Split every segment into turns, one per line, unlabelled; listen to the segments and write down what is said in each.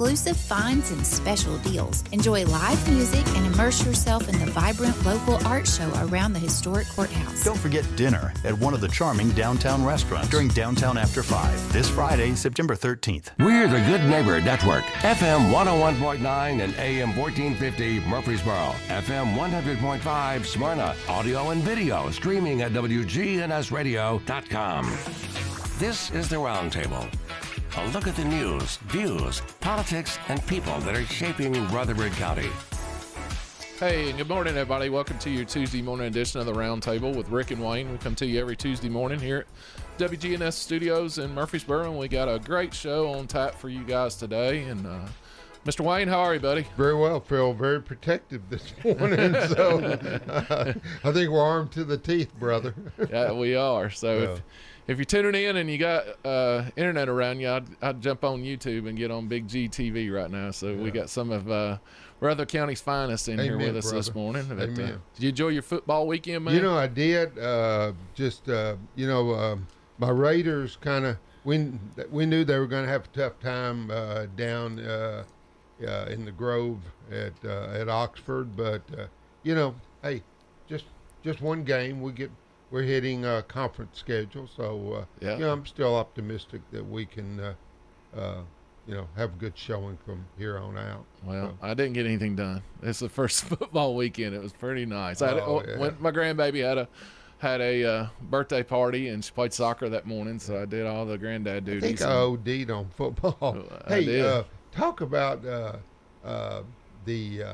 exclusive finds and special deals. Enjoy live music and immerse yourself in the vibrant local art show around the historic courthouse.
Don't forget dinner at one of the charming downtown restaurants during Downtown After 5 this Friday, September 13th.
We're the Good Neighbor Network, FM 101.9 and AM 1450 Murfreesboro, FM 100.5 Smyrna, audio and video streaming at wgnsradio.com. This is the Roundtable. A look at the news, views, politics, and people that are shaping Rutherford County.
Hey, and good morning, everybody. Welcome to your Tuesday morning edition of the Roundtable with Rick and Wayne. We come to you every Tuesday morning here at WGNS Studios in Murfreesboro, and we got a great show on tap for you guys today. And Mr. Wayne, how are you, buddy?
Very well, Phil. Very protective this morning, so I think we're armed to the teeth, brother.
Yeah, we are. So
Yeah.
if you're tuning in and you got internet around you, I'd jump on YouTube and get on Big G TV right now. So we got some of Rutherford County's finest in here with us this morning. But,
Amen.
Did you enjoy your football weekend, man?
You know, I did. My Raiders kind of, we knew they were going to have a tough time down in the Grove at Oxford, but hey, just one game. We're hitting a conference schedule, so I'm still optimistic that we can have a good showing from here on out.
Well, I didn't get anything done. It's the first football weekend. It was pretty nice.
Yeah.
My grandbaby had a birthday party, and she played soccer that morning, so I did all the granddad duties.
I think I OD'd on football.
Hey,
talk about the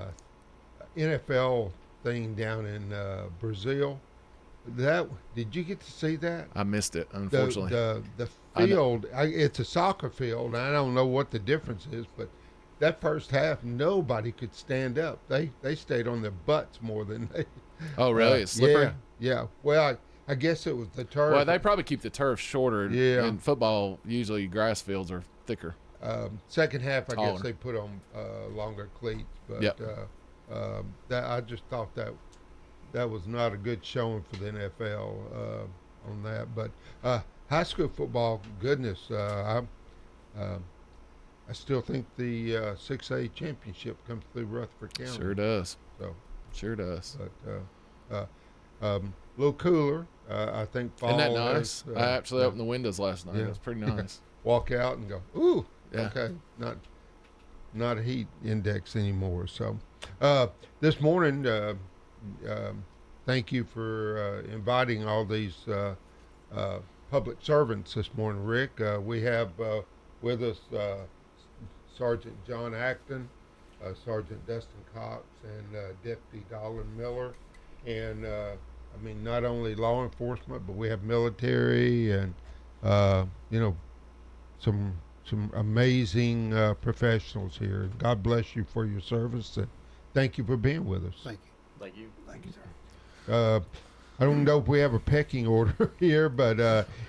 NFL thing down in Brazil. Did you get to see that?
I missed it, unfortunately.
The field, it's a soccer field. I don't know what the difference is, but that first half, nobody could stand up. They stayed on their butts more than they.
Oh, really? It's slippery?
Yeah. Well, I guess it was the turf.
Well, they probably keep the turf shorter.
Yeah.
In football, usually grass fields are thicker.
Second half, I
Taller.
guess they put on longer cleats. But
Yep.
I just thought that was not a good showing for the NFL on that. But high school football, goodness, I still think the 6A championship comes through Rutherford County.
Sure does.
So,
Sure does.
but a little cooler. I think fall.
Isn't that nice?
is,
I actually opened the windows last night.
yeah.
It was pretty nice.
Walk out and go, ooh,
Yeah.
okay, not a heat index anymore. So this morning, thank you for inviting all these public servants this morning, Rick. We have with us Sergeant John Acton, Sergeant Dustin Cox, and Deputy Dolan Miller. And not only law enforcement, but we have military and some amazing professionals here. God bless you for your service, and thank you for being with us.
Thank you.
Thank you.
Thank you, sir.
I don't know if we have a pecking order here, but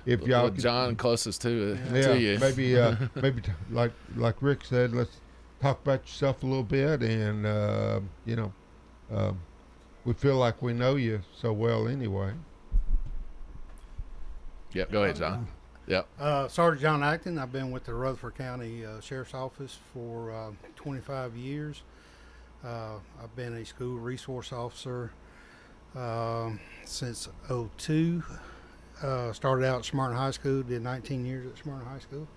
if y'all could,
John closest to
yeah,
you.
maybe like Rick said, let's talk about yourself a little bit, and we feel like we know you so well anyway.
Yep, go ahead, John. Yep.
Sergeant John Acton. I've been with the Rutherford County Sheriff's Office for 25 years. I've been a school resource officer since 2002. Started out at Smyrna High School, did 19 years at Smyrna High School.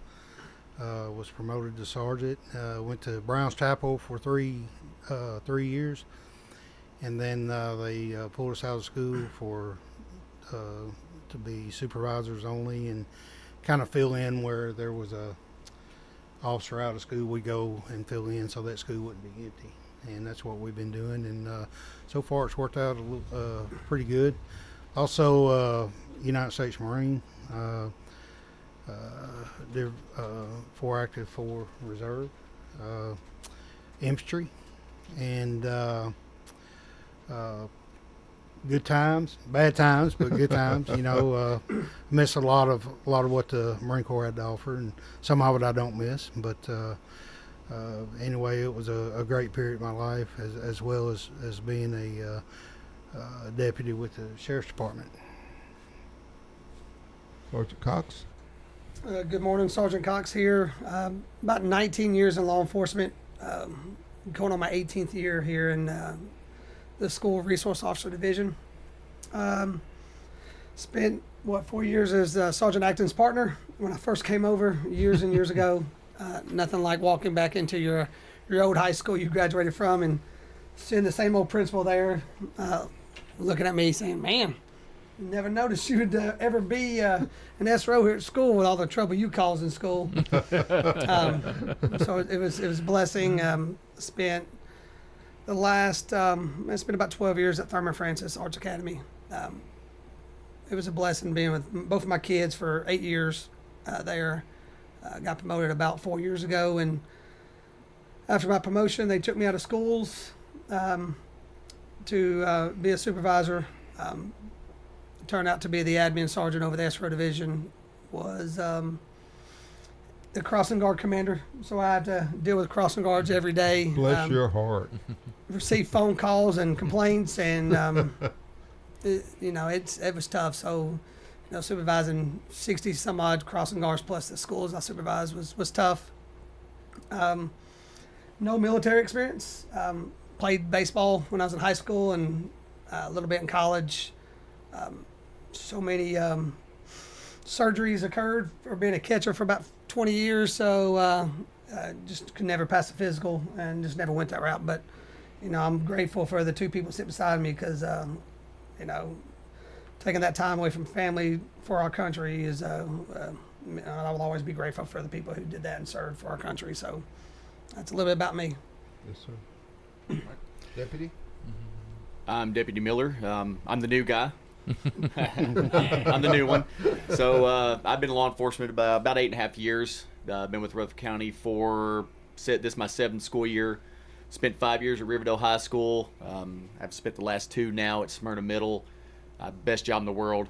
Was promoted to sergeant. Went to Brown's Chapel for 3 years. And then they pulled us out of school to be supervisors only, and kind of fill in where there was a officer out of school. We go and fill in so that school wouldn't be empty, and that's what we've been doing. And so far, it's worked out pretty good. Also, United States Marine. They're 4 active, 4 reserve, infantry, and good times, bad times, but good times. Miss a lot of what the Marine Corps had to offer, and some of it I don't miss. But anyway, it was a great period of my life, as well as being a deputy with the Sheriff's Department.
Sergeant Cox.
Good morning, Sergeant Cox here. About 19 years in law enforcement, going on my 18th year here in the School Resource Officer Division. Spent, 4 years as Sergeant Acton's partner when I first came over years and years ago. Nothing like walking back into your old high school you graduated from and seeing the same old principal there looking at me saying, man, never noticed you would ever be an SRO here at school with all the trouble you caused in school. So it was a blessing. Spent the last, it's been about 12 years at Thurman Francis Arts Academy. It was a blessing being with both of my kids for 8 years there. Got promoted about 4 years ago, and after my promotion, they took me out of schools to be a supervisor. Turned out to be the admin sergeant over the SRO division. Was the crossing guard commander, so I had to deal with crossing guards every day.
Bless your heart.
Receive phone calls and complaints, and it was tough. So, supervising 60 some odd crossing guards plus the schools I supervised was tough. No military experience. Played baseball when I was in high school and a little bit in college. So many surgeries occurred for being a catcher for about 20 years, so just could never pass the physical and just never went that route. But, I'm grateful for the two people sitting beside me because, taking that time away from family for our country is, I will always be grateful for the people who did that and served for our country. So that's a little bit about me.
Yes, sir. Deputy?
I'm Deputy Miller. I'm the new guy. I'm the new one. So I've been in law enforcement about 8.5 years. I've been with Rutherford County this is my 7th school year. Spent 5 years at Riverdale High School. I've spent the last 2 now at Smyrna Middle. Best job in the world.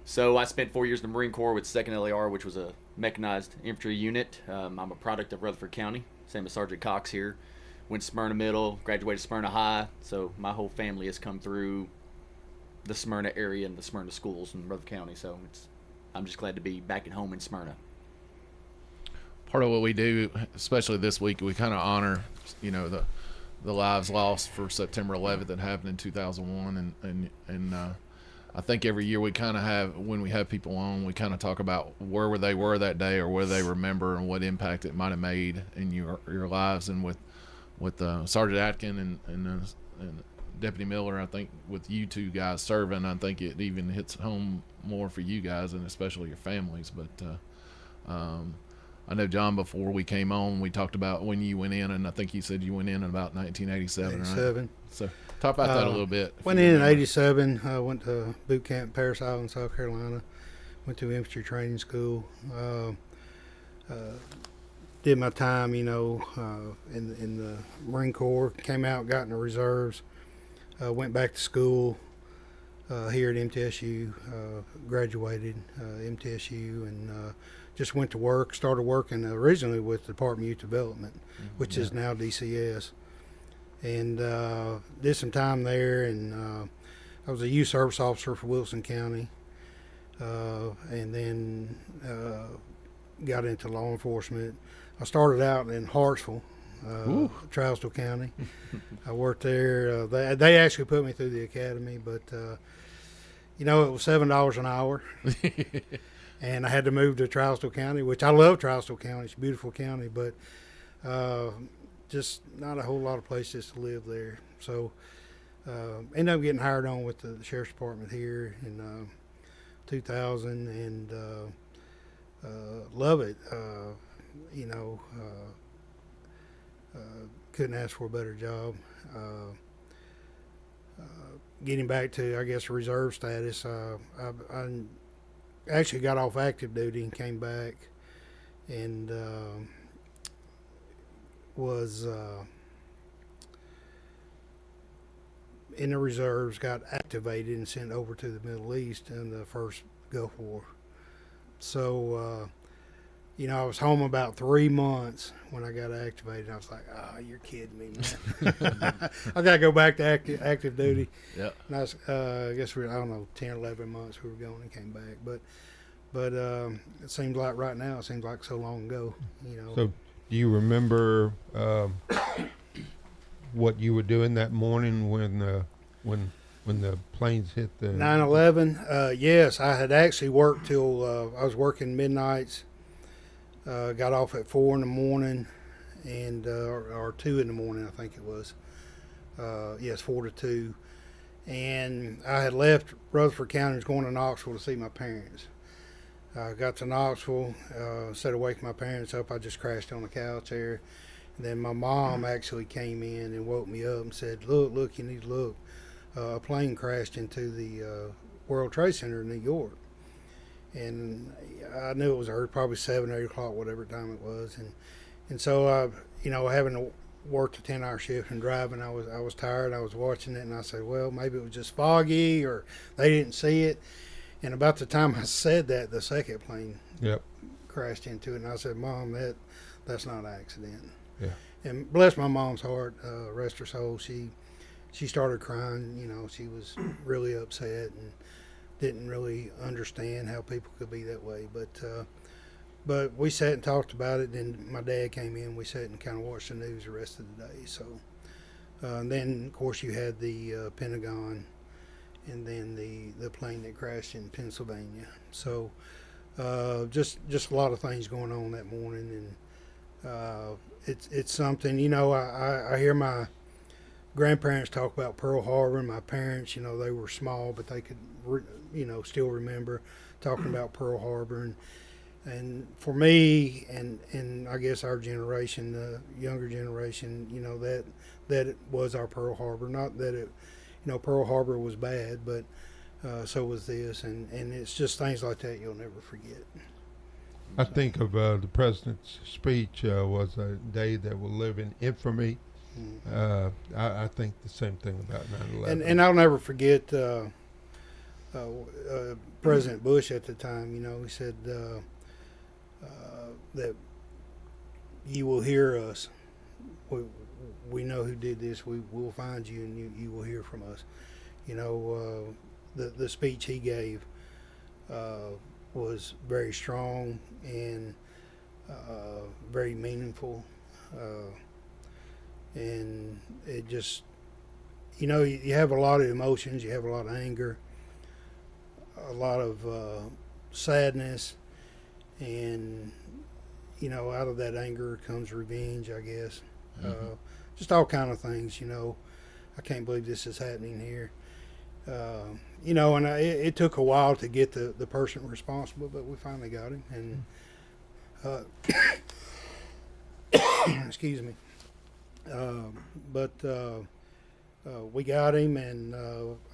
So I spent 4 years in the Marine Corps with 2nd LAR, which was a mechanized infantry unit. I'm a product of Rutherford County, same as Sergeant Cox here. Went to Smyrna Middle, graduated Smyrna High. So my whole family has come through the Smyrna area and the Smyrna schools in Rutherford County. So I'm just glad to be back at home in Smyrna.
Part of what we do, especially this week, we kind of honor, the lives lost for September 11th that happened in 2001, and I think every year we kind of have, when we have people on, we kind of talk about where they were that day or where they remember and what impact it might have made in your lives. And with Sergeant Atkin and Deputy Miller, I think with you two guys serving, I think it even hits home more for you guys and especially your families. But I know, John, before we came on, we talked about when you went in, and I think you said you went in about 1987,
87.
Right? So talk about that a little bit.
Went in 87. I went to boot camp, Paris Island, South Carolina. Went to infantry training school. Did my time, in the Marine Corps. Came out, got in the reserves. Went back to school here at MTSU. Graduated MTSU and just went to work. Started working originally with the Department of Youth Development, which is now DCS. And did some time there, and I was a youth service officer for Wilson County, and then got into law enforcement. I started out in Hartsville, Trousdale County. I worked there. They actually put me through the academy, but it was $7 an hour. And I had to move to Trousdale County, which I love Trousdale County. It's a beautiful county, but just not a whole lot of places to live there. So ended up getting hired on with the Sheriff's Department here in 2000 and love it. Couldn't ask for a better job. Getting back to, I guess, reserve status, I actually got off active duty and came back and was in the reserves, got activated and sent over to the Middle East in the first Gulf War. So, I was home about 3 months when I got activated. I was like, "Oh, you're kidding me, man! I got to go back to active duty."
Yeah.
And I guess I don't know, 10, 11 months we were going and came back. But But it seems like right now, it seems like so long ago, you know.
So, do you remember what you were doing that morning when the planes hit the
9/11. Yes, I had actually worked till I was working midnights. Got off at 4 in the morning, and or 2 in the morning, I think it was. Yes, 4 to 2, and I had left Rutherford County, was going to Knoxville to see my parents. I got to Knoxville, instead of waking my parents up, I just crashed on the couch there. And then my mom actually came in and woke me up and said, look, you need to look. A plane crashed into the World Trade Center in New York. And I knew it was her, probably 7 or 8 o'clock, whatever time it was. And so, having to work a 10-hour shift and driving, I was tired. I was watching it, and I said, well, maybe it was just foggy or they didn't see it. And about the time I said that, the second plane crashed into it. And I said, Mom, that's not an accident.
Yeah.
And bless my mom's heart, rest her soul, she started crying. You know, she was really upset and didn't really understand how people could be that way. But we sat and talked about it. Then my dad came in. We sat and kind of watched the news the rest of the day. So, and then, of course, you had the Pentagon, and then the plane that crashed in Pennsylvania. So just a lot of things going on that morning, and it's something, you know, I hear my grandparents talk about Pearl Harbor, and my parents, you know, they were small, but they could, still remember talking about Pearl Harbor. And for me, and I guess our generation, the younger generation, you know, that it was our Pearl Harbor. Not that it, Pearl Harbor was bad, but so was this, and it's just things like that you'll never forget.
I think of the president's speech was a day that will live in infamy. I think the same thing about 9/11.
And I'll never forget President Bush at the time. You know, he said that you will hear us. We know who did this. We will find you, and you will hear from us. You know, the speech he gave was very strong and very meaningful, and it just, you have a lot of emotions. You have a lot of anger, a lot of sadness, and out of that anger comes revenge, I guess. Just all kind of things, I can't believe this is happening here. And it took a while to get the person responsible, but we finally got him. And excuse me. But we got him, and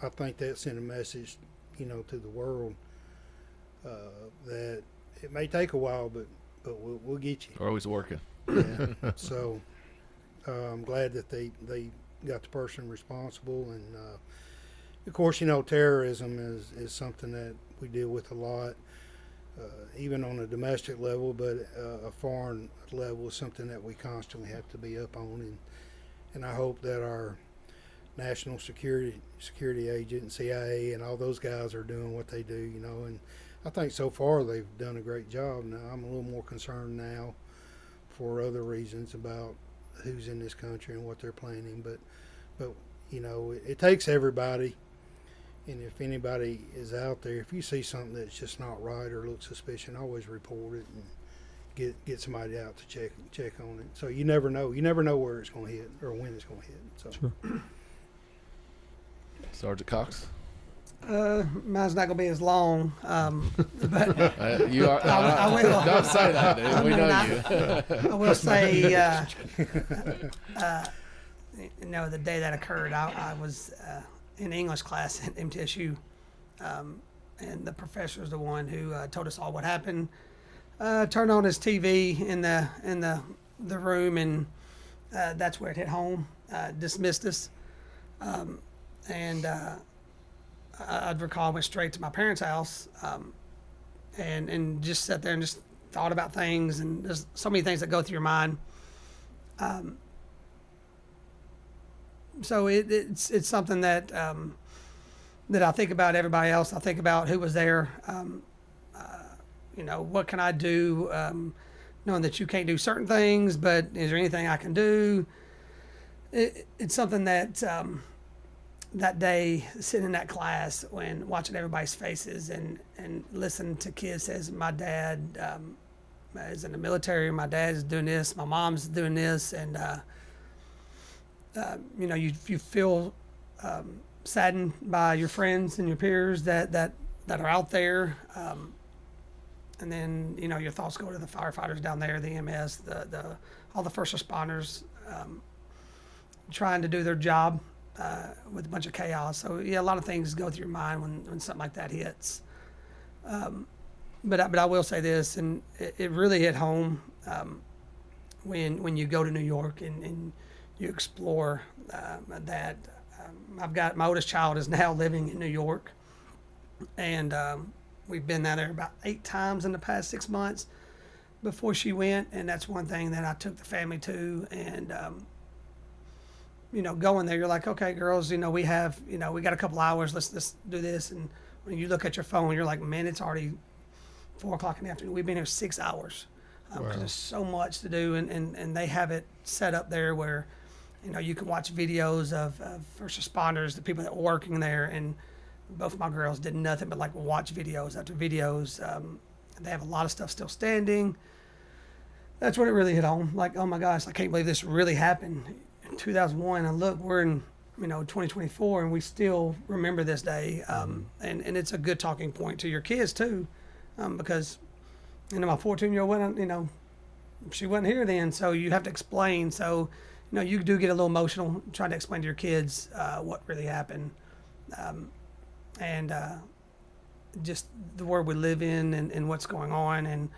I think that sent a message, to the world that it may take a while, but we'll get you.
We're always working.
Yeah. So I'm glad that they got the person responsible, and of course, terrorism is something that we deal with a lot, even on a domestic level, but a foreign level is something that we constantly have to be up on, and I hope that our national security agent and CIA and all those guys are doing what they do, and I think so far they've done a great job. Now I'm a little more concerned now for other reasons about who's in this country and what they're planning, but it takes everybody. And if anybody is out there, if you see something that's just not right or looks suspicious, always report it and get somebody out to check on it. So you never know. You never know where it's going to hit or when it's going to hit. So. Sure.
Sergeant Cox.
Mine's not going to be as long, but
you are.
I will.
Don't say that, dude. We know you.
I will say, the day that occurred, I was in English class at MTSU, and the professor is the one who told us all what happened. Turned on his TV in the room, and that's where it hit home. Dismissed us, and I'd recall I went straight to my parents' house, and just sat there and just thought about things, and there's so many things that go through your mind. So it's something that that I think about everybody else. I think about who was there. what can I do, knowing that you can't do certain things, but is there anything I can do? It's something that that day, sitting in that class, when watching everybody's faces and listening to kids says, my dad is in the military, my dad is doing this, my mom's doing this, and you feel saddened by your friends and your peers that are out there, and then your thoughts go to the firefighters down there, the EMS, the all the first responders, trying to do their job with a bunch of chaos. So a lot of things go through your mind when something like that hits. But I will say this, and it really hit home when you go to New York and you explore that. I've got my oldest child is now living in New York, and we've been down there about 8 times in the past 6 months before she went, and that's one thing that I took the family to. And going there, you're like, okay, girls, we have, we got a couple hours, let's do this. And when you look at your phone, you're like, man, it's already 4 o'clock in the afternoon. We've been here 6 hours because there's so much to do, and they have it set up there where you can watch videos of first responders, the people that were working there, and both of my girls did nothing but watch videos after videos. They have a lot of stuff still standing. That's what it really hit home. Like, oh my gosh, I can't believe this really happened in 2001. And look, we're in 2024, and we still remember this day. And it's a good talking point to your kids too, because my 14-year-old went, she wasn't here then, so you have to explain. So you do get a little emotional trying to explain to your kids what really happened, and just the world we live in and what's going on. And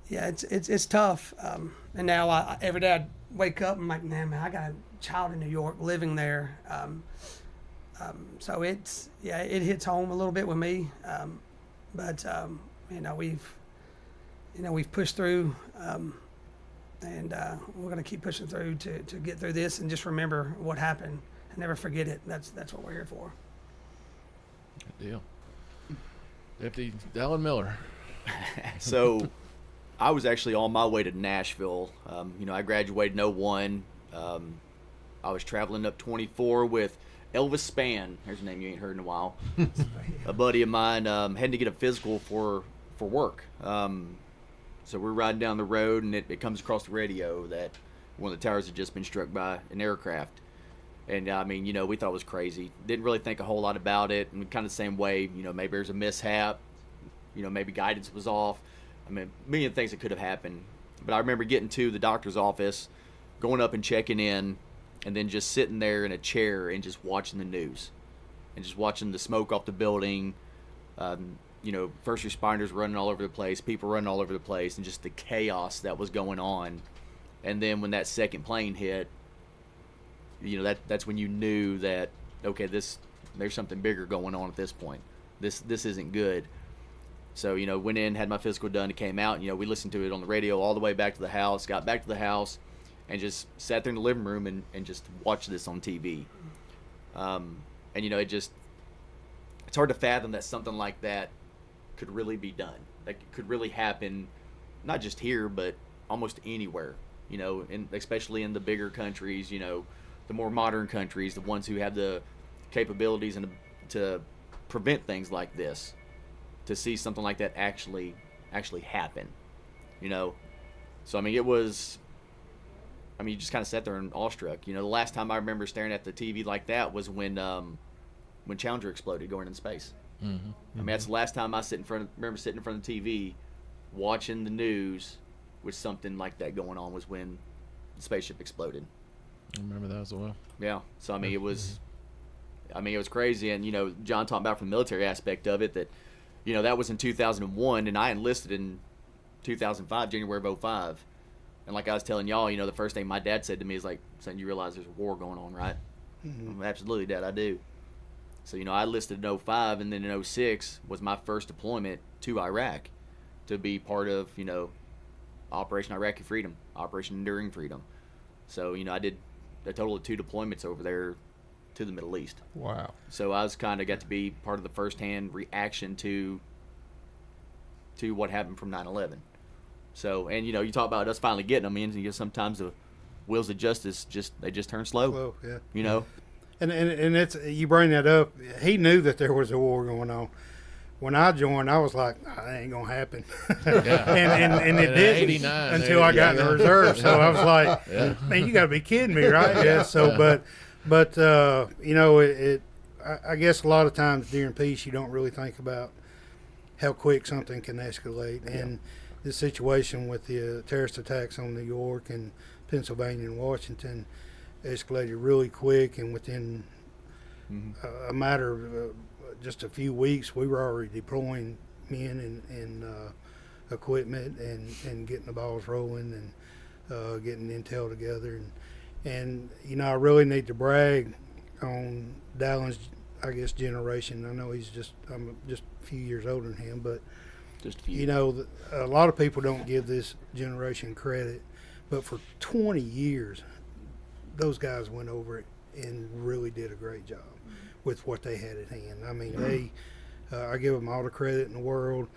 yeah, it's tough. And now every day I wake up and I'm like, man, I got a child in New York living there. So it hits home a little bit with me. But we've pushed through. And we're going to keep pushing through to get through this and just remember what happened and never forget it. That's what we're here for.
Good deal. Deputy Dallin Miller.
So I was actually on my way to Nashville. I graduated in 01. I was traveling up 24 with Elvis Spann. There's a name you ain't heard in a while. A buddy of mine had to get a physical for work. So we're riding down the road, and it comes across the radio that one of the towers had just been struck by an aircraft. And, we thought it was crazy. Didn't really think a whole lot about it. And kind of the same way, maybe there's a mishap. Maybe guidance was off. A million things that could have happened. But I remember getting to the doctor's office, going up and checking in, and then just sitting there in a chair and just watching the news. And just watching the smoke off the building, first responders running all over the place, people running all over the place, and just the chaos that was going on. And then when that second plane hit, that's when you knew that, okay, there's something bigger going on at this point. This isn't good. So, went in, had my physical done, it came out, we listened to it on the radio all the way back to the house, got back to the house, and just sat there in the living room and just watched this on TV. It's hard to fathom that something like that could really be done. That could really happen, not just here, but almost anywhere, and especially in the bigger countries, the more modern countries, the ones who have the capabilities and to prevent things like this, to see something like that actually happen, So, it was, you just kind of sat there and awestruck. The last time I remember staring at the TV like that was when Challenger exploded going in space. Mm-hmm. That's the last time I remember sitting in front of the TV watching the news with something like that going on, was when the spaceship exploded.
I remember that as well.
Yeah. So, it was crazy. And, John talked about from the military aspect of it that, that was in 2001, and I enlisted in 2005, January of 2005. And like I was telling y'all, the first thing my dad said to me is like, son, you realize there's a war going on, right? Mm-hmm. Absolutely, Dad, I do. So, I enlisted in 2005, and then in 2006 was my first deployment to Iraq to be part of, Operation Iraqi Freedom, Operation Enduring Freedom. So, I did a total of 2 deployments over there to the Middle East.
Wow.
So I was kind of got to be part of the first-hand reaction to to what happened from 9/11. So, and you talk about us finally getting them in, and sometimes the wheels of justice just turn slow.
Yeah. And it's, you bring that up. He knew that there was a war going on. When I joined, I was like, nah, that ain't gonna happen. and it didn't until I got in the reserve. So I was like, man, you got to be kidding me, right? Yeah. So, but I guess a lot of times during peace, you don't really think about how quick something can escalate. And the situation with the terrorist attacks on New York and Pennsylvania and Washington escalated really quick, and within a matter of just a few weeks, we were already deploying men and equipment and getting the balls rolling and getting intel together. And I really need to brag on Dallon's, I guess, generation. I know I'm just a few years older than him, but
just a few.
A lot of people don't give this generation credit, but for 20 years, those guys went over it and really did a great job with what they had at hand. I mean, I give them all the credit in the world.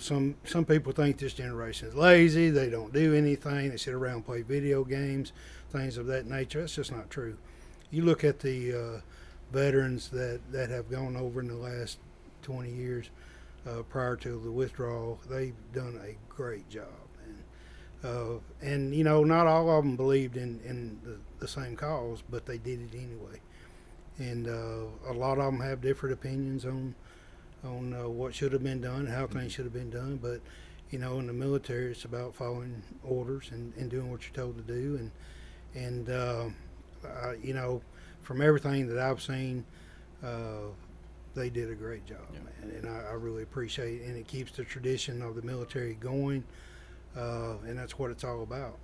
Some people think this generation is lazy. They don't do anything. They sit around and play video games, things of that nature. That's just not true. You look at the veterans that have gone over in the last 20 years prior to the withdrawal, they've done a great job. And not all of them believed in the same cause, but they did it anyway. And a lot of them have different opinions on what should have been done, how things should have been done. But in the military, it's about following orders and doing what you're told to do. And from everything that I've seen, they did a great job, man. And I really appreciate it. And it keeps the tradition of the military going. And that's what it's all about.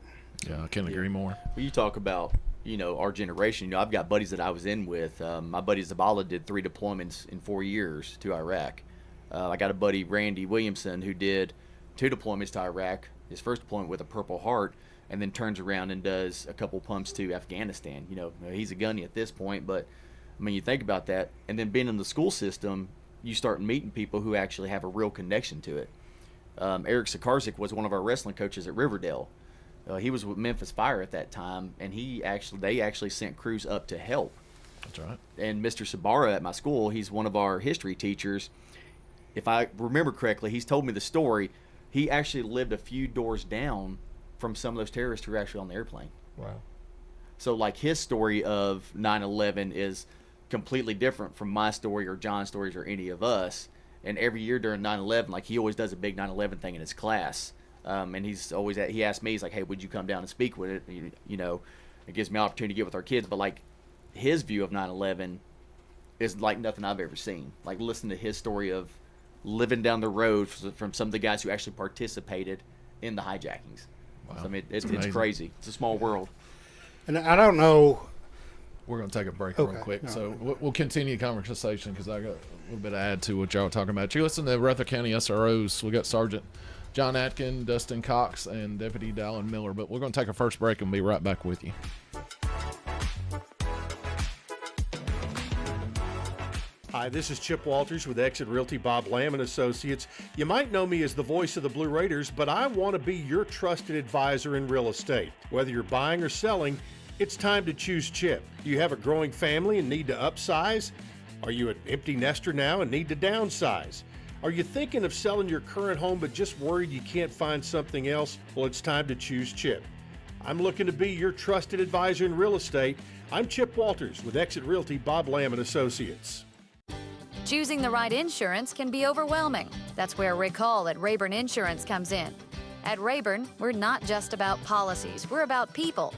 Yeah, I can't agree more.
Well, you talk about, our generation. I've got buddies that I was in with. My buddy Zabala did 3 deployments in 4 years to Iraq. I got a buddy, Randy Williamson, who did 2 deployments to Iraq, his first deployment with a Purple Heart, and then turns around and does a couple pumps to Afghanistan. He's a gunny at this point, but, you think about that. And then being in the school system, you start meeting people who actually have a real connection to it. Eric Sakarzik was one of our wrestling coaches at Riverdale. He was with Memphis Fire at that time, and they actually sent crews up to help.
That's right.
And Mr. Sabara at my school, he's one of our history teachers. If I remember correctly, he's told me the story. He actually lived a few doors down from some of those terrorists who were actually on the airplane.
Wow.
So, his story of 9/11 is completely different from my story or John's stories or any of us. And every year during 9/11, he always does a big 9/11 thing in his class. And he asked me, he's like, hey, would you come down and speak with it? It gives me an opportunity to get with our kids. But his view of 9/11 is like nothing I've ever seen. Listen to his story of living down the road from some of the guys who actually participated in the hijackings. Wow. So, it's crazy. It's a small world.
And I don't know.
We're going to take a break real quick.
No.
So we'll continue the conversation because I got a little bit to add to what y'all are talking about. You listen to Rutherford County SROs. We got Sergeant John Atkin, Dustin Cox, and Deputy Dallon Miller. But we're going to take a first break and be right back with you.
Hi, this is Chip Walters with Exit Realty Bob Lamb & Associates. You might know me as the voice of the Blue Raiders, but I want to be your trusted advisor in real estate. Whether you're buying or selling, it's time to choose Chip. Do you have a growing family and need to upsize? Are you an empty nester now and need to downsize? Are you thinking of selling your current home but just worried you can't find something else? Well, it's time to choose Chip. I'm looking to be your trusted advisor in real estate. I'm Chip Walters with Exit Realty Bob Lamb & Associates.
Choosing the right insurance can be overwhelming. That's where Rick Hall at Rayburn Insurance comes in. At Rayburn, we're not just about policies, we're about people.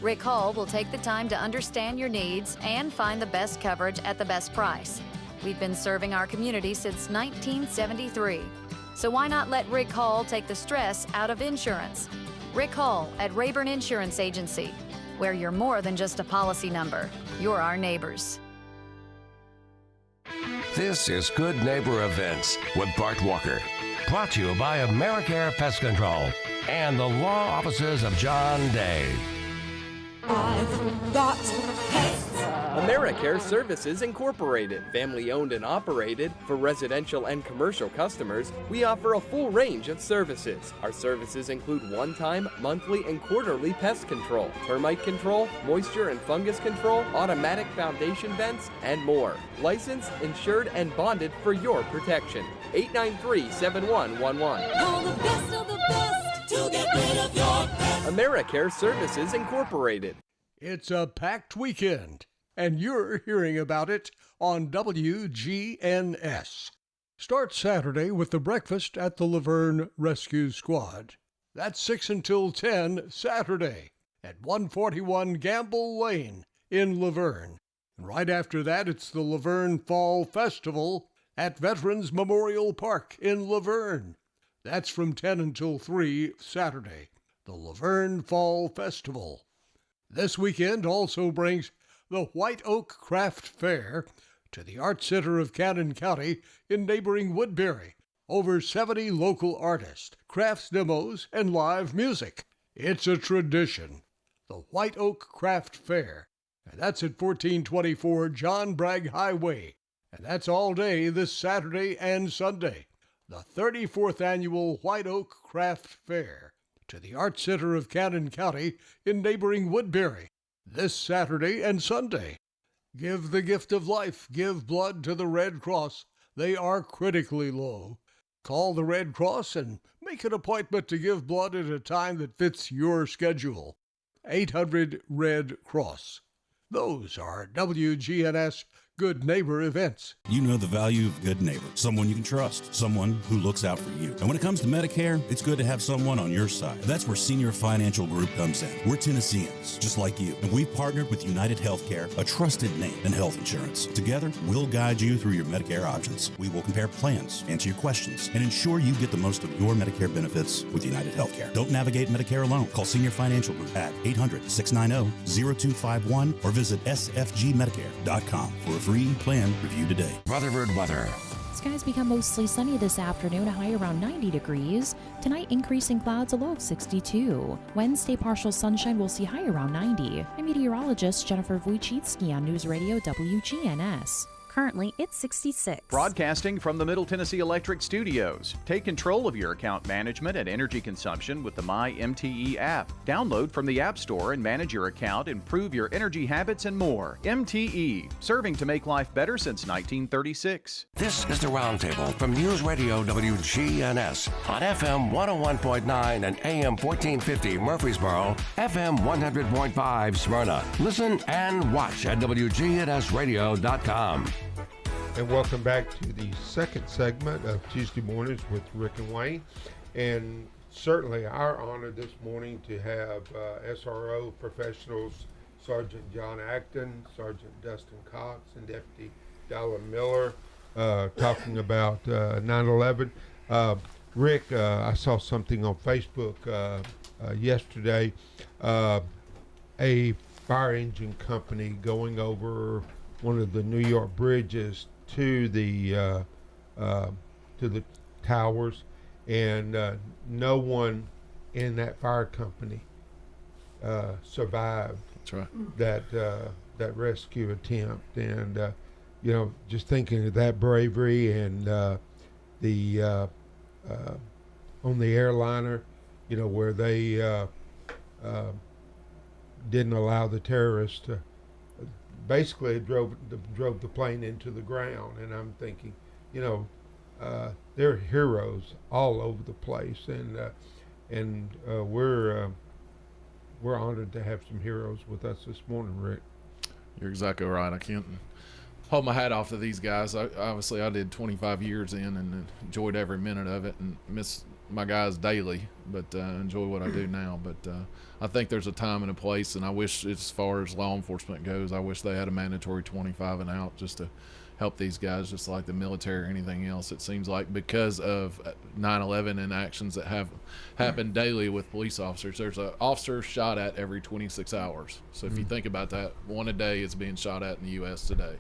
Rick Hall will take the time to understand your needs and find the best coverage at the best price. We've been serving our community since 1973. So why not let Rick Hall take the stress out of insurance? Rick Hall at Rayburn Insurance Agency, where you're more than just a policy number. You're our neighbors.
This is Good Neighbor Events with Bart Walker. Brought to you by AmeriCare Pest Control and the law offices of John Day.
I've got pests. AmeriCare Services Incorporated, family owned and operated. For residential and commercial customers, we offer a full range of services. Our services include one-time, monthly, and quarterly pest control, termite control, moisture and fungus control, automatic foundation vents, and more. Licensed, insured, and bonded for your protection. 893-7111.
Call the best of the best to get rid of your pest.
AmeriCare Services Incorporated.
It's a packed weekend, and you're hearing about it on WGNS. Start Saturday with the breakfast at the Laverne Rescue Squad. That's 6 until 10 Saturday at 141 Gamble Lane in Laverne. And right after that, it's the Laverne Fall Festival at Veterans Memorial Park in Laverne. That's from 10 until 3 Saturday, the Laverne Fall Festival. This weekend also brings the White Oak Craft Fair to the Art Center of Cannon County in neighboring Woodbury. Over 70 local artists, crafts demos, and live music. It's a tradition. The White Oak Craft Fair. And that's at 1424 John Bragg Highway. And that's all day this Saturday and Sunday. The 34th Annual White Oak Craft Fair to the Art Center of Cannon County in neighboring Woodbury this Saturday and Sunday. Give the gift of life. Give blood to the Red Cross. They are critically low. Call the Red Cross and make an appointment to give blood at a time that fits your schedule. 800 Red Cross. Those are WGNS Good Neighbor events.
You know the value of good neighbor, someone you can trust, someone who looks out for you. And when it comes to Medicare, it's good to have someone on your side. That's where Senior Financial Group comes in. We're Tennesseans, just like you, and we've partnered with United Healthcare, a trusted name in health insurance. Together, we'll guide you through your Medicare options. We will compare plans, answer your questions, and ensure you get the most of your Medicare benefits with United Healthcare. Don't navigate Medicare alone. Call Senior Financial Group at 800-690-0251 or visit sfgmedicare.com for a free plan review today.
Rutherford weather.
Skies become mostly sunny this afternoon, a high around 90 degrees. Tonight, increasing clouds, a low of 62. Wednesday, partial sunshine, we'll see high around 90. I'm meteorologist Jennifer Wojcicki on News Radio WGNS.
Currently, it's 66.
Broadcasting from the Middle Tennessee Electric Studios. Take control of your account management and energy consumption with the MyMTE app. Download from the App Store and manage your account, improve your energy habits, and more. MTE, serving to make life better since 1936.
This is the Roundtable from News Radio WGNS on FM 101.9 and AM 1450 Murfreesboro, FM 100.5 Smyrna. Listen and watch at wgnsradio.com.
And welcome back to the second segment of Tuesday Mornings with Rick and Wayne. And certainly our honor this morning to have SRO professionals Sergeant John Acton, Sergeant Dustin Cox, and Deputy Dalla Miller talking about 9/11. Rick, I saw something on Facebook yesterday. A fire engine company going over one of the New York bridges to the towers, and no one in that fire company survived.
That's right.
That rescue attempt, and you know, just thinking of that bravery and the on the airliner, you know, where they didn't allow the terrorists to. Basically, it drove the plane into the ground, and I'm thinking, you know, there are heroes all over the place, and we're honored to have some heroes with us this morning, Rick.
You're exactly right. I can't hold my hat off to these guys. Obviously, I did 25 years in and enjoyed every minute of it, and miss my guys daily, but enjoy what I do now. But I think there's a time and a place, and I wish, as far as law enforcement goes, I wish they had a mandatory 25 and out just to help these guys, just like the military or anything else. It seems like because of 9/11 and actions that have happened daily with police officers, there's an officer shot at every 26 hours. So if you think about that, one a day is being shot at in the U.S. today.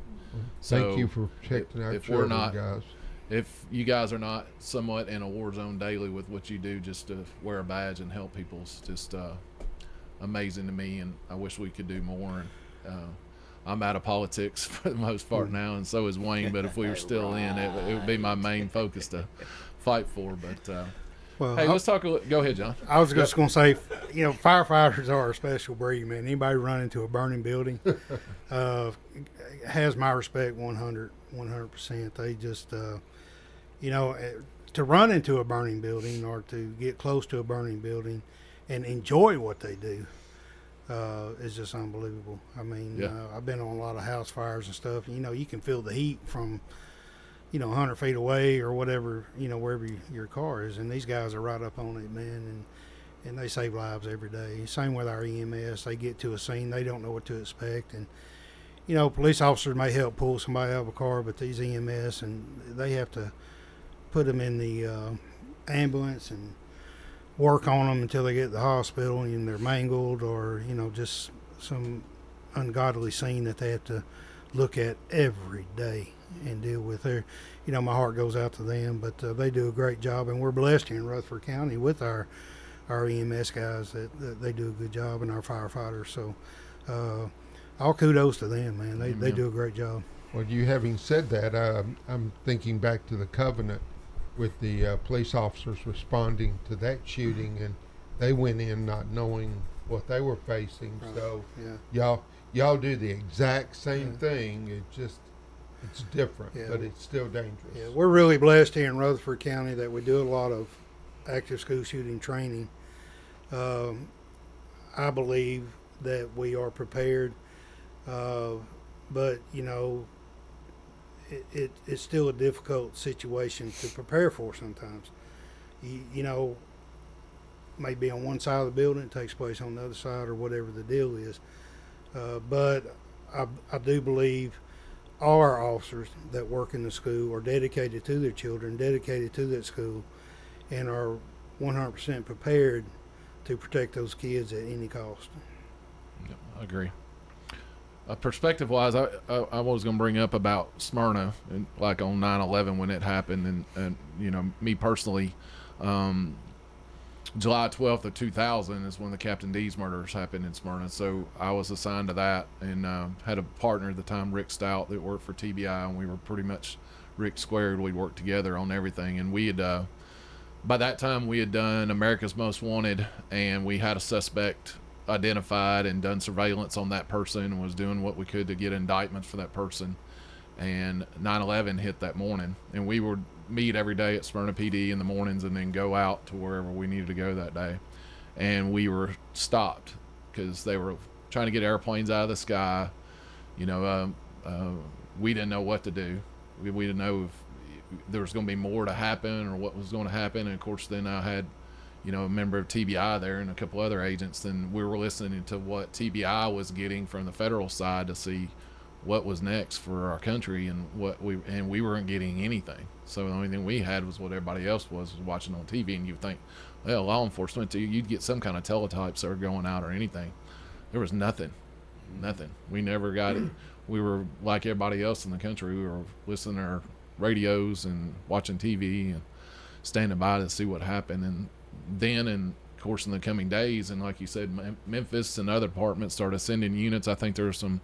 Thank you for protecting our children, guys.
If you guys are not somewhat in a war zone daily with what you do, just to wear a badge and help people, is just amazing to me, and I wish we could do more. And I'm out of politics for the most part now, and so is Wayne. But if we were still in, it would be my main focus to fight for. But hey, let's talk. Go ahead, John.
I was just going to say, firefighters are a special breed, man. Anybody run into a burning building has my respect 100%. They just, to run into a burning building or to get close to a burning building and enjoy what they do is just unbelievable. I mean, I've been on a lot of house fires and stuff. You can feel the heat from 100 feet away or whatever, wherever your car is. And these guys are right up on it, man. And they save lives every day. Same with our EMS. They get to a scene, they don't know what to expect. And, police officers may help pull somebody out of a car, but these EMS, and they have to put them in the ambulance and work on them until they get to the hospital and they're mangled or, just some ungodly scene that they have to look at every day and deal with. My heart goes out to them, but they do a great job, and we're blessed here in Rutherford County with our EMS guys that they do a good job, and our firefighters. So all kudos to them, man. They do a great job.
Well, you having said that, I'm thinking back to the Covenant with the police officers responding to that shooting, and they went in not knowing what they were facing. Right. So y'all do the exact same thing. It's different, but it's still dangerous.
Yeah, we're really blessed here in Rutherford County that we do a lot of active school shooting training. I believe that we are prepared, but it's still a difficult situation to prepare for sometimes. Maybe on one side of the building, it takes place on the other side or whatever the deal is. But I do believe all our officers that work in the school are dedicated to their children, dedicated to that school, and are 100% prepared to protect those kids at any cost.
Yep, I agree. Perspective-wise, I was going to bring up about Smyrna, and like on 9/11 when it happened, and me personally, July 12th of 2000 is when the Captain D's murders happened in Smyrna. So I was assigned to that, and had a partner at the time, Rick Stout, that worked for TBI, and we were pretty much Rick squared. We worked together on everything, and we had by that time we had done America's Most Wanted, and we had a suspect identified and done surveillance on that person and was doing what we could to get indictments for that person. And 9/11 hit that morning, and we would meet every day at Smyrna PD in the mornings and then go out to wherever we needed to go that day. And we were stopped because they were trying to get airplanes out of the sky. We didn't know what to do. We didn't know if there was going to be more to happen or what was going to happen. And of course, then I had a member of TBI there and a couple other agents, and we were listening to what TBI was getting from the federal side to see what was next for our country, and we weren't getting anything. So the only thing we had was what everybody else was watching on TV, and you'd think, well, law enforcement, you'd get some kind of teletypes that were going out or anything. There was nothing. We never got it. We were like everybody else in the country. We were listening to our radios and watching TV and standing by to see what happened. And then, and of course, in the coming days, and like you said, Memphis and other departments started sending units. I think there were some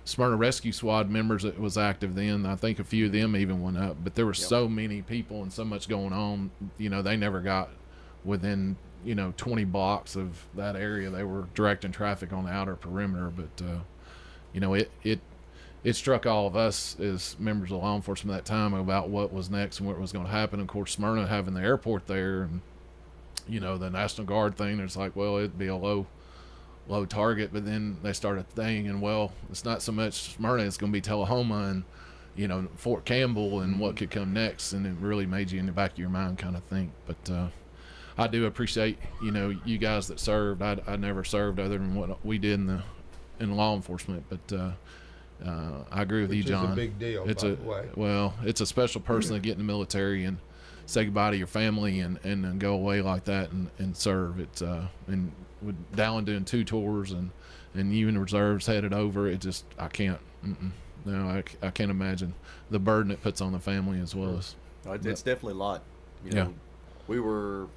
Smyrna Rescue Squad members that was active then. I think a few of them even went up, but there were so many people and so much going on. They never got within 20 blocks of that area. They were directing traffic on the outer perimeter, but it struck all of us as members of law enforcement at that time about what was next and what was going to happen. Of course, Smyrna having the airport there, and the National Guard thing, it's like, well, it'd be a low target, but then they started thinking, well, it's not so much Smyrna, it's going to be Tullahoma and Fort Campbell and what could come next, and it really made you in the back of your mind kind of think. But I do appreciate you guys that served. I never served other than what we did in law enforcement, but I agree with you, John.
It's a big deal.
It's a special person to get in the military and say goodbye to your family and then go away like that and serve. It's and with Dallin doing 2 tours and even reserves headed over, I can't. No, I can't imagine the burden it puts on the family as well as.
It's definitely a lot. We were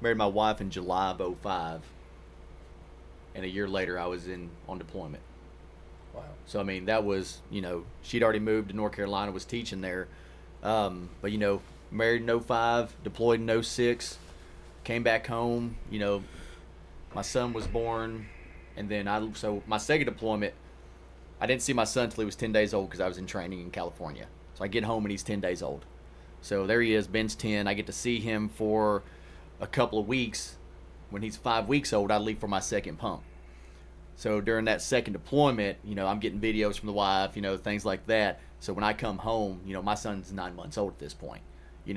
married my wife in July of 2005, and a year later I was on deployment. Wow. So, I mean, that was, she'd already moved to North Carolina, was teaching there. But, married in 05, deployed in 06, came back home. My son was born, and then so my second deployment, I didn't see my son until he was 10 days old because I was in training in California. So I get home and he's 10 days old. So there he is, Ben's 10. I get to see him for a couple of weeks. When he's 5 weeks old, I leave for my second pump. So during that second deployment, I'm getting videos from the wife, things like that. So when I come home, my son's 9 months old at this point. I'm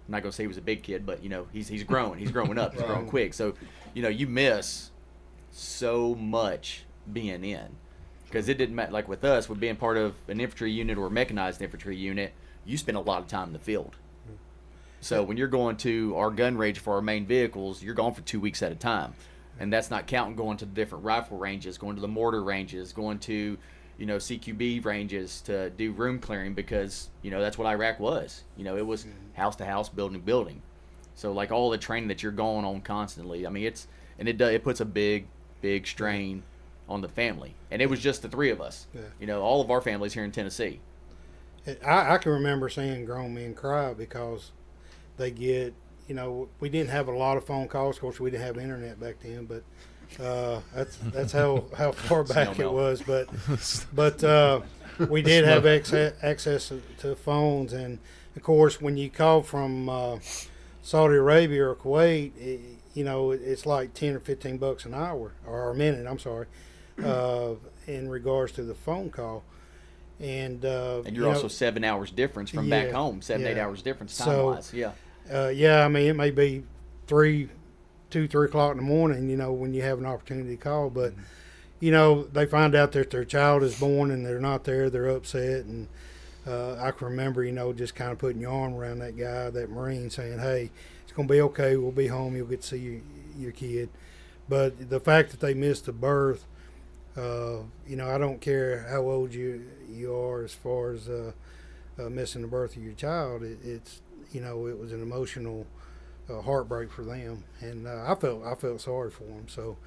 not going to say he was a big kid, but, he's growing. He's growing up. He's growing quick. So, you miss so much being in. Because it didn't matter, like with us, with being part of an infantry unit or a mechanized infantry unit, you spend a lot of time in the field. So when you're going to our gun range for our main vehicles, you're gone for 2 weeks at a time. And that's not counting going to the different rifle ranges, going to the mortar ranges, going to, CQB ranges to do room clearing because, that's what Iraq was. It was house to house, building to building. So like all the training that you're going on constantly, I mean, it puts a big strain on the family. And it was just the three of us. Yeah. All of our families here in Tennessee.
I can remember seeing grown men cry because they get, we didn't have a lot of phone calls. Of course, we didn't have internet back then, but that's how far back it was. But we did have access to phones. And, of course, when you call from Saudi Arabia or Kuwait, it's like $10 or $15 an hour, or a minute, I'm sorry. In regards to the phone call, and
you're also 7 hours difference from back home, 8 hours difference time wise.
I mean, it may be 3 o'clock in the morning, when you have an opportunity to call, but they find out that their child is born and they're not there, they're upset, and I can remember, just kind of putting your arm around that guy, that Marine, saying, hey, it's gonna be okay, we'll be home, you'll get to see your kid. But the fact that they missed the birth, I don't care how old you are as far as missing the birth of your child. It was an emotional heartbreak for them, and I felt sorry for them. So,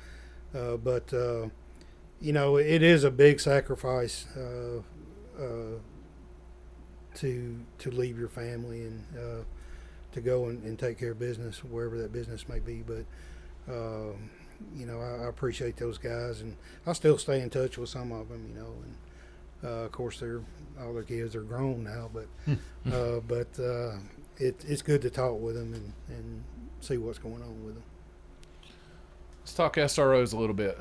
but it is a big sacrifice to leave your family and to go and take care of business wherever that business may be. But I appreciate those guys, and I still stay in touch with some of them, and of course all their kids are grown now, but it's good to talk with them and see what's going on with them.
Let's talk SROs a little bit,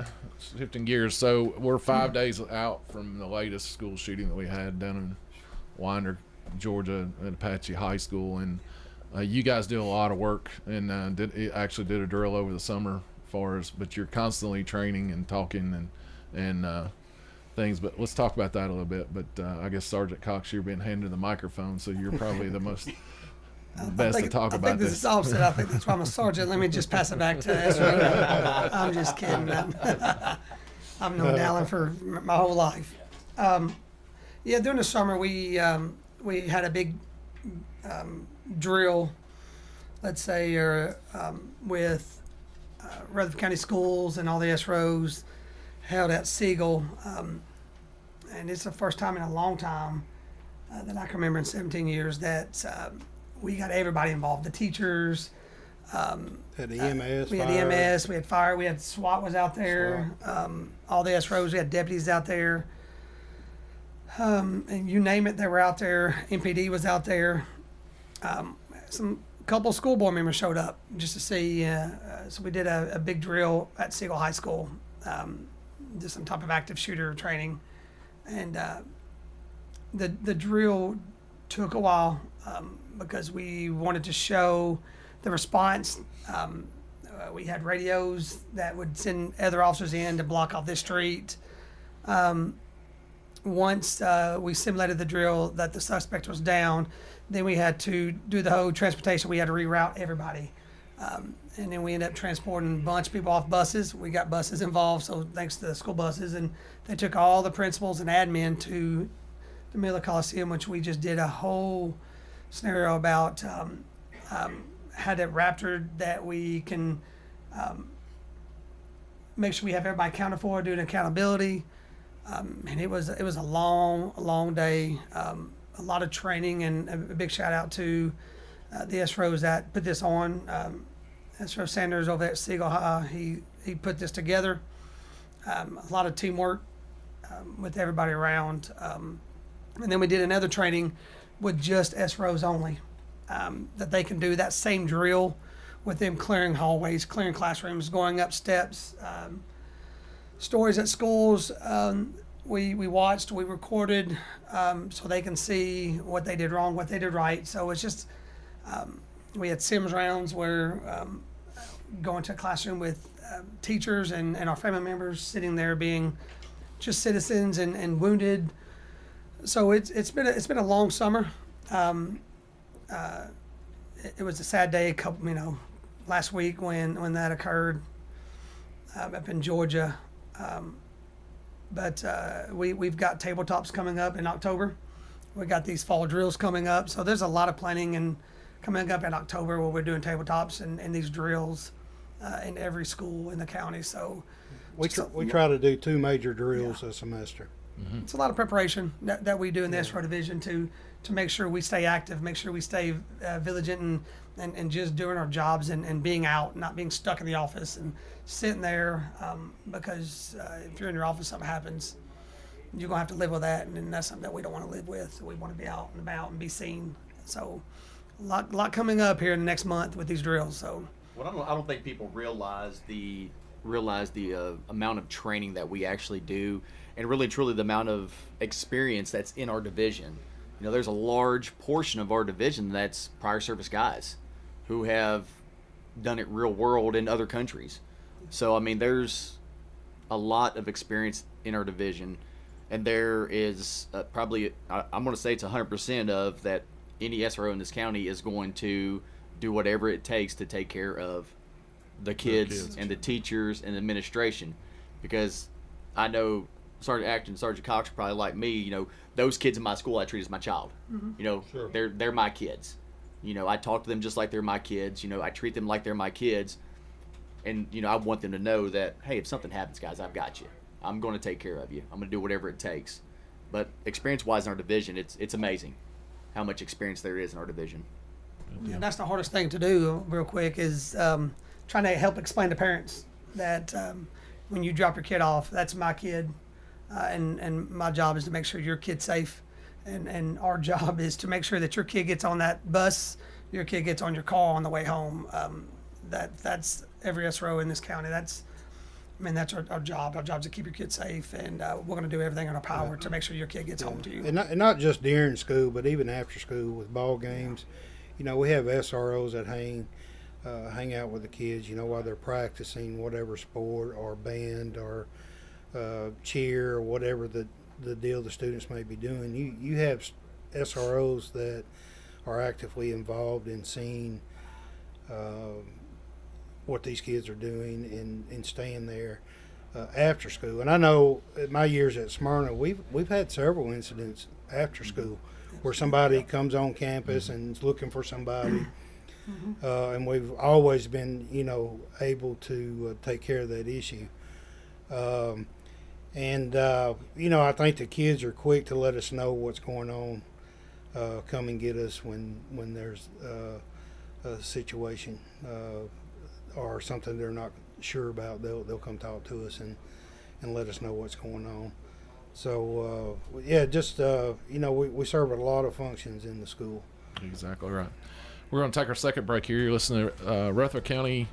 shifting gears. So we're 5 days out from the latest school shooting that we had down in Winder, Georgia, at Apache High School, and you guys do a lot of work and did a drill over the summer. But you're constantly training and talking and things. But let's talk about that a little bit. But I guess Sergeant Cox, you're being handed the microphone, so you're probably the best to talk about this.
This is opposite. I think that's why I'm a sergeant. Let me just pass it back to Ezra. I'm just kidding. I've known Alan for my whole life. During the summer we had a big drill, let's say, with Rutherford County schools and all the SROs held at Siegel, and it's the first time in a long time that I can remember in 17 years that we got everybody involved. The teachers,
had EMS,
we had EMS, we had fire, we had SWAT was out there, all the SROs, we had deputies out there, and you name it, they were out there. MPD was out there. Couple school board members showed up just to see. So we did a big drill at Siegel High School, did some type of active shooter training, and the drill took a while because we wanted to show the response. We had radios that would send other officers in to block off this street. Once we simulated the drill that the suspect was down, then we had to do the whole transportation. We had to reroute everybody. And then we ended up transporting a bunch of people off buses. We got buses involved, so thanks to the school buses. And they took all the principals and admin to the Miller Coliseum, which we just did a whole scenario about how to Raptor that we can make sure we have everybody accounted for, doing accountability. And it was a long day, a lot of training, and a big shout out to the SROs that put this on. SRO Sanders over at Siegel High, he put this together. A lot of teamwork with everybody around. And then we did another training with just SROs only, that they can do that same drill with them clearing hallways, clearing classrooms, going up steps, stories at schools. We watched, we recorded, so they can see what they did wrong, what they did right. So it's just, we had Sims rounds where going to a classroom with teachers and our family members sitting there being just citizens and wounded. So it's been a long summer. It was a sad day, last week when that occurred up in Georgia. But we've got tabletops coming up in October. We got these fall drills coming up. So there's a lot of planning and coming up in October where we're doing tabletops and these drills in every school in the county. So
we try to do 2 major drills a semester.
Mm-hmm. It's a lot of preparation that we do in the SRO division to make sure we stay active, make sure we stay vigilant and just doing our jobs and being out, not being stuck in the office and sitting there, because if you're in your office, something happens, you're going to have to live with that, and that's something that we don't want to live with. So we want to be out and about and be seen. So a lot coming up here in the next month with these drills. So
well, I don't think people realize the amount of training that we actually do, and really truly the amount of experience that's in our division. There's a large portion of our division that's prior service guys who have done it real world in other countries. So, there's a lot of experience in our division, and there is probably, I'm going to say it's 100% of that any SRO in this county is going to do whatever it takes to take care of the kids and the teachers and the administration. Because I know Sergeant Acton and Sergeant Cox are probably like me, those kids in my school I treat as my child. Mm-hmm. Sure. They're my kids. I talk to them just like they're my kids. I treat them like they're my kids. And, I want them to know that, hey, if something happens, guys, I've got you. I'm going to take care of you. I'm going to do whatever it takes. But experience-wise in our division, it's amazing how much experience there is in our division.
Yeah, that's the hardest thing to do, real quick, is trying to help explain to parents that when you drop your kid off, that's my kid. And my job is to make sure your kid's safe, and our job is to make sure that your kid gets on that bus, your kid gets on your car on the way home. That's every SRO in this county. That's our job. Our job is to keep your kid safe, and we're going to do everything in our power to make sure your kid gets home to you.
And not just during school, but even after school with ball games. We have SROs that hang out with the kids, while they're practicing whatever sport or band or cheer or whatever the deal the students may be doing. You have SROs that are actively involved in seeing what these kids are doing and staying there after school. And I know in my years at Smyrna, we've had several incidents after school where somebody comes on campus and is looking for somebody. And we've always been, able to take care of that issue. I think the kids are quick to let us know what's going on, come and get us when there's a situation or something they're not sure about. They'll come talk to us and let us know what's going on. So, we serve a lot of functions in the school.
Exactly right. We're going to take our second break here. You're listening to Rutherford County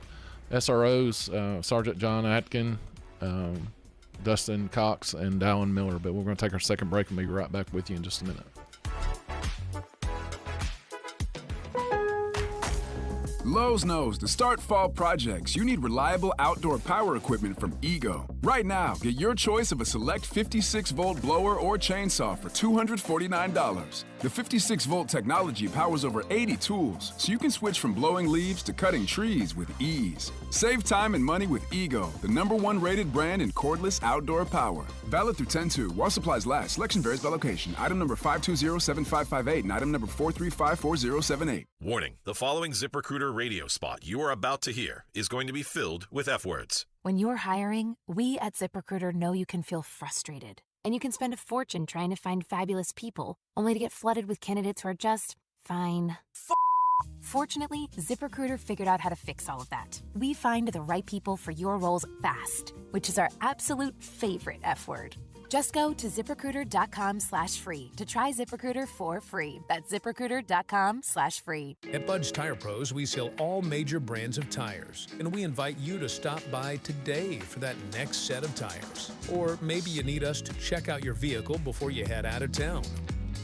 SROs, Sergeant John Atkin, Dustin Cox, and Dallin Miller. But we're going to take our second break and be right back with you in just a minute.
Lowe's knows to start fall projects, you need reliable outdoor power equipment from Ego. Right now, get your choice of a select 56-volt blower or chainsaw for $249. The 56-volt technology powers over 80 tools, so you can switch from blowing leaves to cutting trees with ease. Save time and money with Ego, the #1 rated brand in cordless outdoor power. Valid through 10/2, while supplies last. Selection varies by location. Item number 5207558 and item number 4354078.
Warning, the following ZipRecruiter radio spot you are about to hear is going to be filled with F-words. When you're hiring, we at ZipRecruiter know you can feel frustrated, and you can spend a fortune trying to find fabulous people, only to get flooded with candidates who are just fine. Fortunately, ZipRecruiter figured out how to fix all of that. We find the right people for your roles fast, which is our absolute favorite F word. Just go to ZipRecruiter.com/free to try ZipRecruiter for free. That's ZipRecruiter.com/free.
At Bud's Tire Pros, we sell all major brands of tires, and we invite you to stop by today for that next set of tires. Or maybe you need us to check out your vehicle before you head out of town.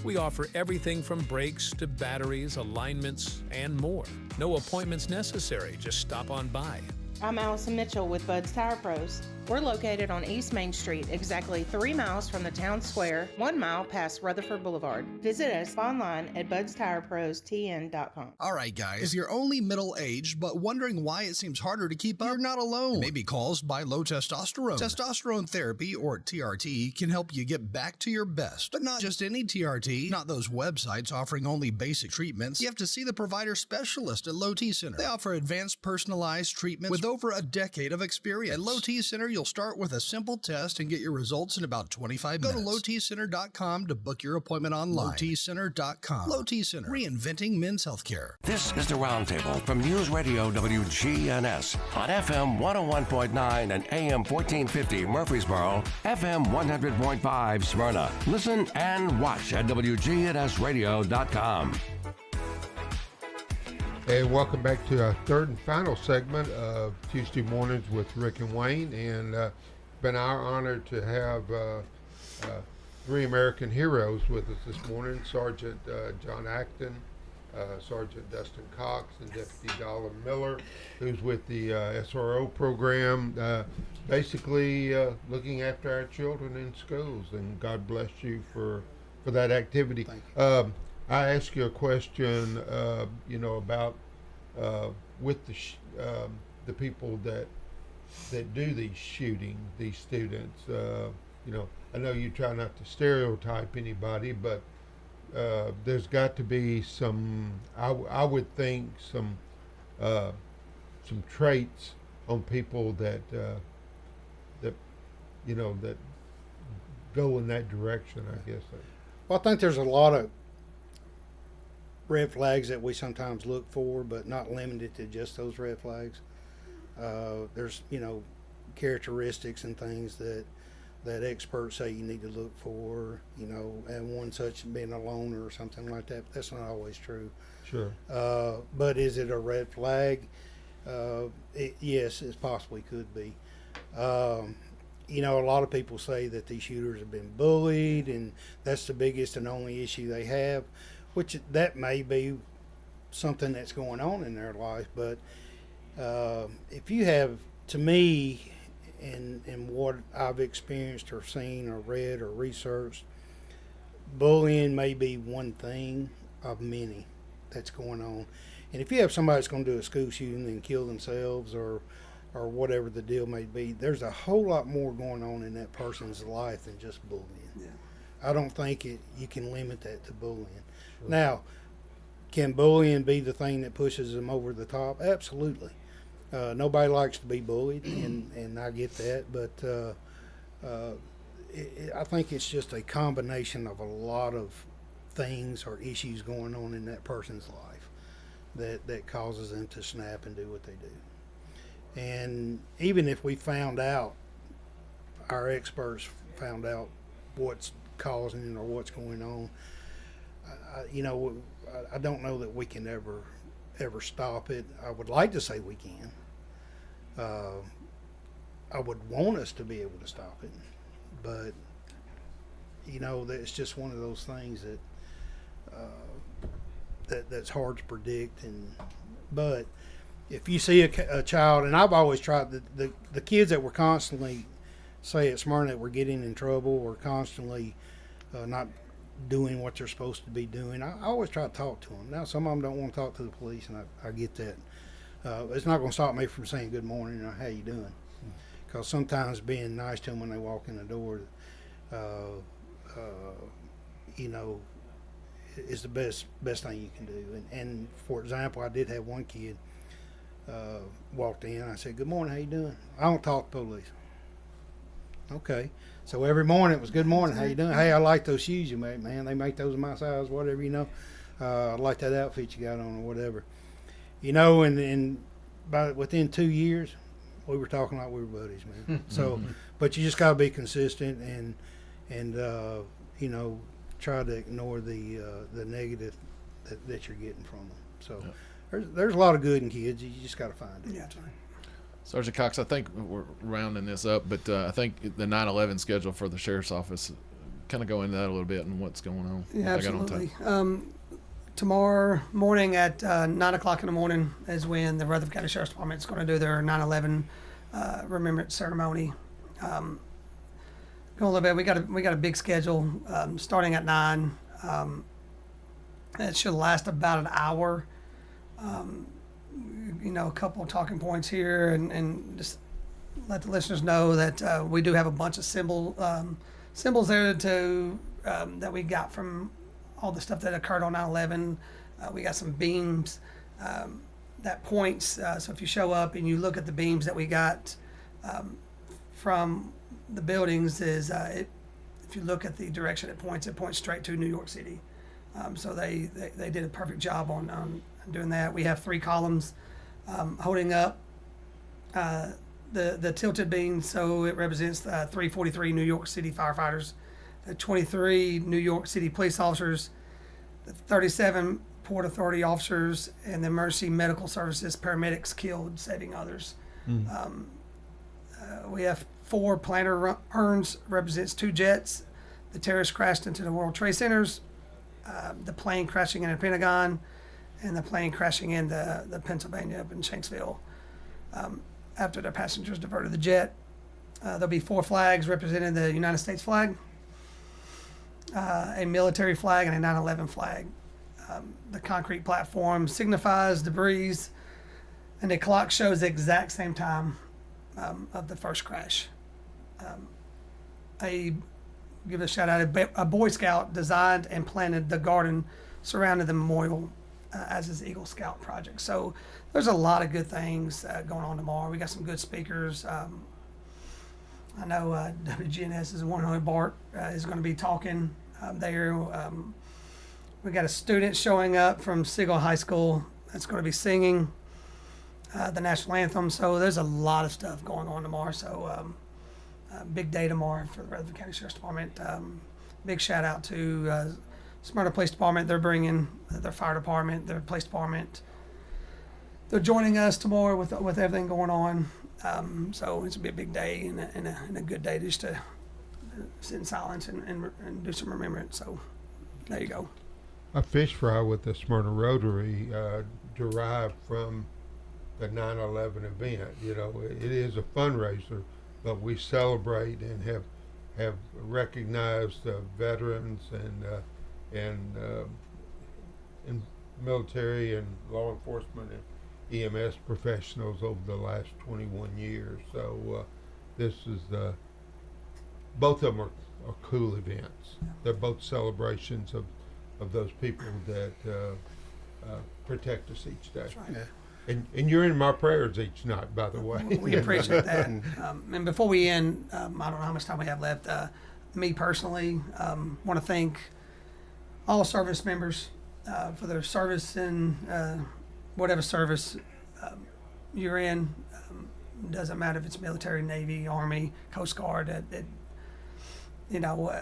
We offer everything from brakes to batteries, alignments, and more. No appointments necessary, just stop on by.
I'm Allison Mitchell with Bud's Tire Pros. We're located on East Main Street, exactly 3 miles from the town square, 1 mile past Rutherford Boulevard. Visit us online at budstirepros.tn.com.
All right, guys, if you're only middle-aged but wondering why it seems harder to keep up, you're not alone. It may be caused by low testosterone. Testosterone therapy, or TRT, can help you get back to your best. But not just any TRT, not those websites offering only basic treatments. You have to see the provider specialist at Low T Center. They offer advanced personalized treatments with over a decade of experience. At Low T Center, you'll start with a simple test and get your results in about 25 minutes. Go to lowtcenter.com to book your appointment online. lowtcenter.com. Low T Center, reinventing men's healthcare.
This is the Roundtable from News Radio WGNS on FM 101.9 and AM 1450 Murfreesboro, FM 100.5 Smyrna. Listen and watch at wgnsradio.com.
And welcome back to our third and final segment of Tuesday Mornings with Rick and Wayne. And it's been our honor to have 3 American heroes with us this morning: Sergeant John Acton, Sergeant Dustin Cox, and Deputy Dollar Miller, who's with the SRO program, basically looking after our children in schools. And God bless you for that activity.
Thank you.
I asked you a question, about with the people that do these shooting, these students. I know you try not to stereotype anybody, but there's got to be some. I would think some traits on people that go in that direction. I guess.
Well, I think there's a lot of red flags that we sometimes look for, but not limited to just those red flags. There's characteristics and things that experts say you need to look for, and one such being a loner or something like that. But that's not always true.
Sure.
But is it a red flag? Yes, it possibly could be. A lot of people say that these shooters have been bullied, and that's the biggest and only issue they have, which that may be something that's going on in their life. But if you have, to me, and what I've experienced or seen or read or researched, bullying may be one thing of many that's going on. And if you have somebody that's going to do a school shooting and kill themselves or whatever the deal may be, there's a whole lot more going on in that person's life than just bullying.
Yeah.
I don't think you can limit that to bullying. Sure. Now, can bullying be the thing that pushes them over the top? Absolutely. Nobody likes to be bullied, and I get that, but I think it's just a combination of a lot of things or issues going on in that person's life that causes them to snap and do what they do. And even if we found out, our experts found out what's causing it or what's going on, I don't know that we can ever stop it. I would like to say we can. I would want us to be able to stop it, but it's just one of those things that's hard to predict. But if you see a child, and I've always tried, the kids that were constantly, say at Smyrna, that were getting in trouble or constantly not doing what they're supposed to be doing, I always try to talk to them. Now, some of them don't want to talk to the police, and I get that. It's not going to stop me from saying good morning or how you doing, because sometimes being nice to them when they walk in the door, is the best thing you can do. And for example, I did have one kid walked in. I said, "Good morning. How you doing?" I don't talk to police. Okay. So every morning it was good morning. How you doing? Hey, I like those shoes you make, man. They make those in my size, whatever, you know. I like that outfit you got on or whatever. You know, and within 2 years, we were talking like we were buddies, man. So, but you just got to be consistent and you know, try to ignore the negative that you're getting from them. So there's a lot of good in kids. You just got to find it.
Yeah, that's right.
Sergeant Cox, I think we're rounding this up, but I think the 9/11 schedule for the sheriff's office, kind of go into that a little bit and what's going on.
Yeah, absolutely. Tomorrow morning at 9 o'clock in the morning is when the Rutherford County Sheriff's Department is going to do their 9/11 remembrance ceremony. Go a little bit. We got a big schedule starting at 9. It should last about an hour. You know, a couple of talking points here, and just let the listeners know that we do have a bunch of symbols there that we got from all the stuff that occurred on 9/11. We got some beams that points. So if you show up and you look at the beams that we got from the buildings, if you look at the direction it points straight to New York City. So they did a perfect job on doing that. We have 3 columns holding up the tilted beams, so it represents 343 New York City firefighters, the 23 New York City police officers, the 37 Port Authority officers, and the emergency medical services paramedics killed saving others. We have 4 planter urns, represents 2 jets. The terrorists crashed into the World Trade Centers, the plane crashing in the Pentagon, and the plane crashing in the Pennsylvania up in Shanksville. After the passengers diverted the jet, there'll be 4 flags representing the United States flag, a military flag, and a 9/11 flag. The concrete platform signifies debris, and the clock shows the exact same time of the first crash. Give a shout out, a Boy Scout designed and planted the garden surrounding the memorial as his Eagle Scout project. So there's a lot of good things going on tomorrow. We got some good speakers. I know WGNS is one on Bart is going to be talking there. We got a student showing up from Siegel High School that's going to be singing the national anthem. So there's a lot of stuff going on tomorrow. So big day tomorrow for the Rutherford County Sheriff's Department. Big shout out to Smyrna Police Department. They're bringing their fire department, their police department. They're joining us tomorrow with everything going on. So it's gonna be a big day and a good day just to sit in silence and do some remembrance. So there you go.
A fish fry with the Smyrna Rotary derived from the 9/11 event. You know, it is a fundraiser, but we celebrate and have recognized veterans and military and law enforcement and EMS professionals over the last 21 years. So this is both of them are cool events. They're both celebrations of those people that protect us each day.
That's right. Yeah.
And you're in my prayers each night, by the way.
We appreciate that. And before we end, I don't know how much time we have left. Me personally, want to thank all service members for their service in whatever service you're in. Doesn't matter if it's military, Navy, Army, Coast Guard. You know,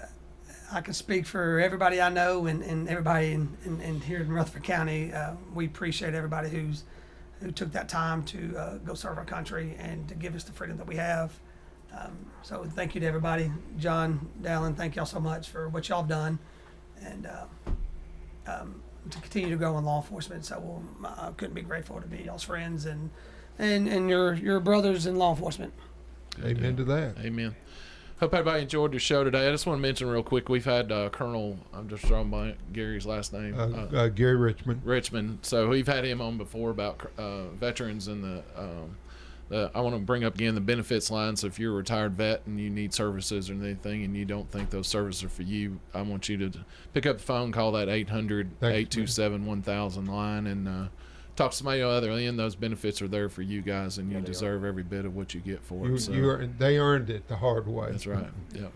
I can speak for everybody I know and everybody in here in Rutherford County. We appreciate everybody who took that time to go serve our country and to give us the freedom that we have. So thank you to everybody. John, Dallin, thank y'all so much for what y'all have done and to continue to grow in law enforcement. So I couldn't be grateful to be y'all's friends and your brothers in law enforcement.
Amen to that.
Amen. Hope everybody enjoyed the show today. I just want to mention real quick, we've had Colonel, I'm just throwing by Gary's last name.
Gary Richmond.
Richmond. So we've had him on before about veterans and I want to bring up again the benefits line. So if you're a retired vet and you need services or anything and you don't think those services are for you, I want you to pick up the phone, call that 800-827-1000 line and talk to somebody on the other end, those benefits are there for you guys, and you deserve every bit of what you get for it.
They earned it the hard way.
That's right. Yeah.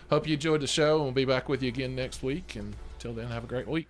Hope you enjoyed the show, and we'll be back with you again next week. And until then, have a great week.